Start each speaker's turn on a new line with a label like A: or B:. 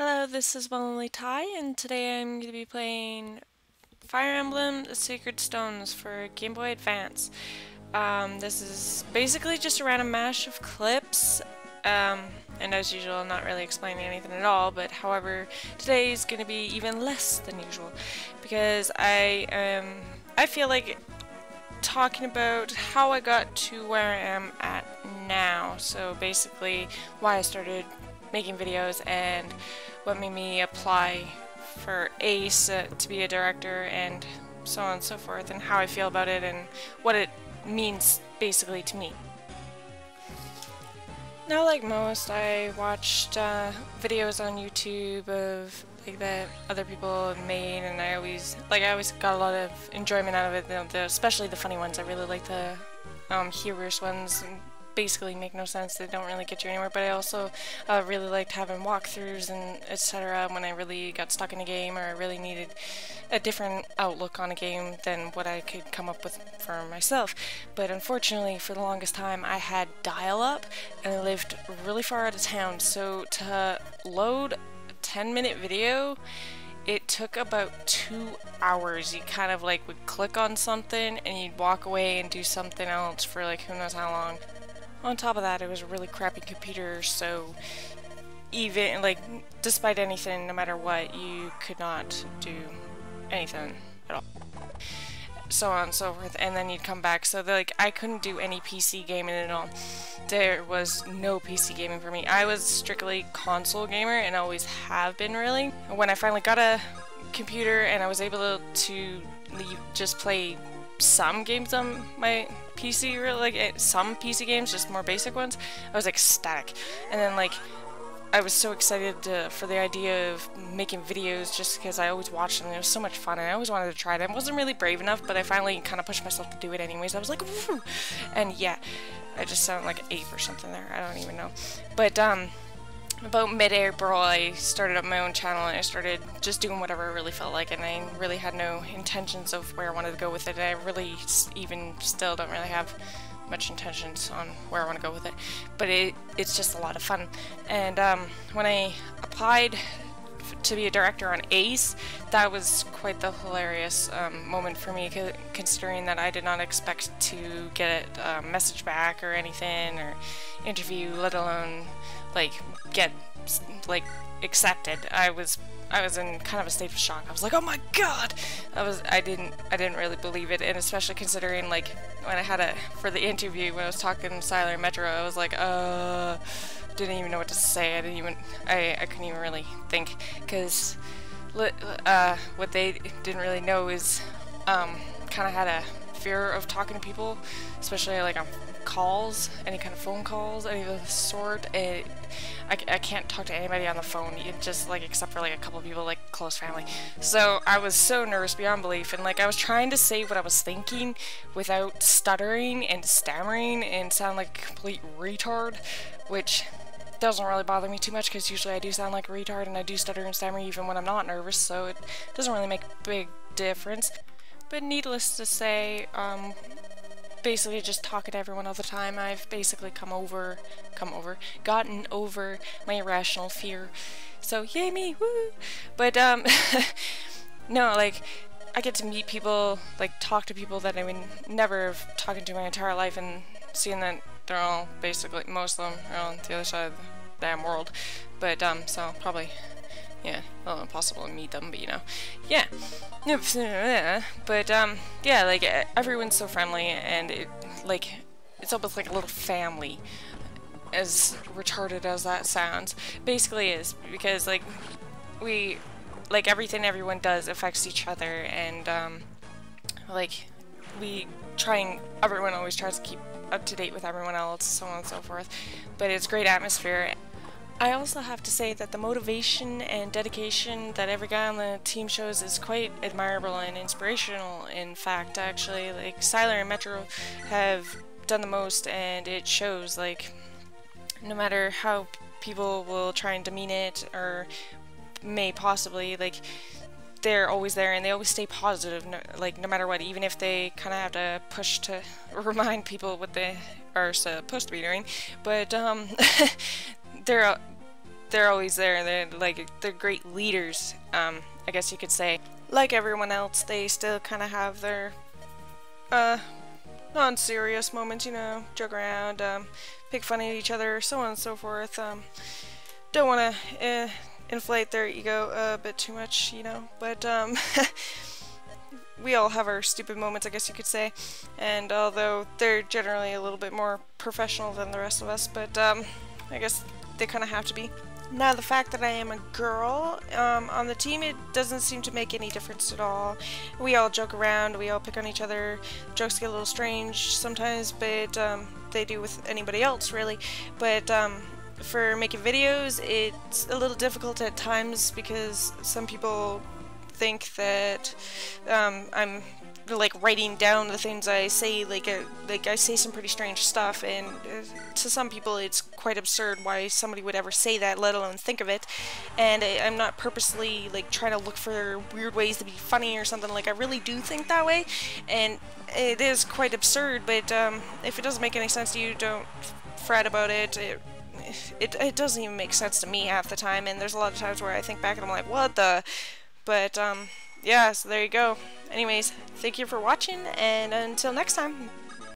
A: Hello, this is 1lonelytie, and today I'm going to be playing Fire Emblem: The Sacred Stones for Game Boy Advance. This is basically just a random mash of clips, and as usual, I'm not really explaining anything at all, but however, today is going to be even less than usual, because I feel like talking about how I got to where I am at now, so basically why I started making videos and what made me apply for ACE to be a director and so on and so forth, and how I feel about it and what it means basically to me. Now, like most, I watched videos on YouTube of that other people have made, and I always got a lot of enjoyment out of it, especially the funny ones. I really like the humorous ones. Basically make no sense, they don't really get you anywhere, but I also really liked having walkthroughs and etc. when I really got stuck in a game or I really needed a different outlook on a game than what I could come up with for myself. But unfortunately, for the longest time, I had dial-up and I lived really far out of town, so to load a 10-minute video, it took about 2 hours. You kind of like would click on something and you'd walk away and do something else for like who knows how long. On top of that, it was a really crappy computer, so even, like, despite anything, no matter what, you could not do anything at all. So on and so forth, and then you'd come back, so like, I couldn't do any PC gaming at all. There was no PC gaming for me. I was strictly console gamer, and always have been, really. When I finally got a computer, and I was able to just play some games on my PC, really, like some PC games, just more basic ones, I was ecstatic. And then like I was so excited for the idea of making videos just because I always watched them and it was so much fun and I always wanted to try it. I wasn't really brave enough, but I finally kind of pushed myself to do it anyways. I was like, woo! And yeah, I just sound like an ape or something there, I don't even know. But about mid-April, I started up my own channel and I started just doing whatever I really felt like, and I really had no intentions of where I wanted to go with it. And I really even still don't really have much intentions on where I want to go with it, but it's just a lot of fun. And when I applied to be a director on ACE, that was quite the hilarious moment for me, considering that I did not expect to get a message back or anything, or interview, let alone like get like accepted. I was in kind of a state of shock. I was like, oh my god! I didn't really believe it, and especially considering like when I had for the interview, when I was talking to Siler and Metro, I was like, didn't even know what to say. I couldn't even really think, because what they didn't really know is kind of had a fear of talking to people, especially like on calls, any kind of phone calls, any of the sort. I can't talk to anybody on the phone, just like except for like a couple of people, like close family. So I was so nervous beyond belief, and like I was trying to say what I was thinking without stuttering and stammering and sound like a complete retard, which doesn't really bother me too much because usually I do sound like a retard and I do stutter and stammer even when I'm not nervous, so it doesn't really make a big difference. But needless to say, basically just talking to everyone all the time, I've basically gotten over my irrational fear. So yay me, woo! But no, like I get to meet people, like talk to people that I would never have talked to my entire life, and seeing that they're all basically, most of them are on the other side of the damn world. But so probably, yeah, well, impossible to meet them, but you know, yeah. But yeah, like everyone's so friendly, and it's almost like a little family, as retarded as that sounds. Basically is, because like everything everyone does affects each other, and like everyone always tries to keep up to date with everyone else, so on and so forth. But it's great atmosphere. I also have to say that the motivation and dedication that every guy on the team shows is quite admirable and inspirational. In fact, actually, like Siler and Metro have done the most, and it shows. Like, no matter how people will try and demean it or may possibly, like, they're always there and they always stay positive, no matter what, even if they kind of have to push to remind people what they are supposed to be doing. But they're they're always there. They're great leaders, I guess you could say. Like everyone else, they still kind of have their non-serious moments, you know, joke around, pick fun at each other, so on and so forth. Don't want to inflate their ego a bit too much, you know, but we all have our stupid moments, I guess you could say, and although they're generally a little bit more professional than the rest of us, but I guess they kind of have to be. Now, the fact that I am a girl on the team, it doesn't seem to make any difference at all. We all joke around, we all pick on each other, jokes get a little strange sometimes, but they do with anybody else, really. But for making videos, it's a little difficult at times because some people think that I'm like writing down the things I say, like I say some pretty strange stuff, and to some people it's quite absurd why somebody would ever say that, let alone think of it. And I'm not purposely like trying to look for weird ways to be funny or something. Like, I really do think that way, and it is quite absurd, but if it doesn't make any sense to you, don't fret about it. It doesn't even make sense to me half the time, and there's a lot of times where I think back and I'm like, what the? But yeah, so there you go. Anyways, thank you for watching, and until next time,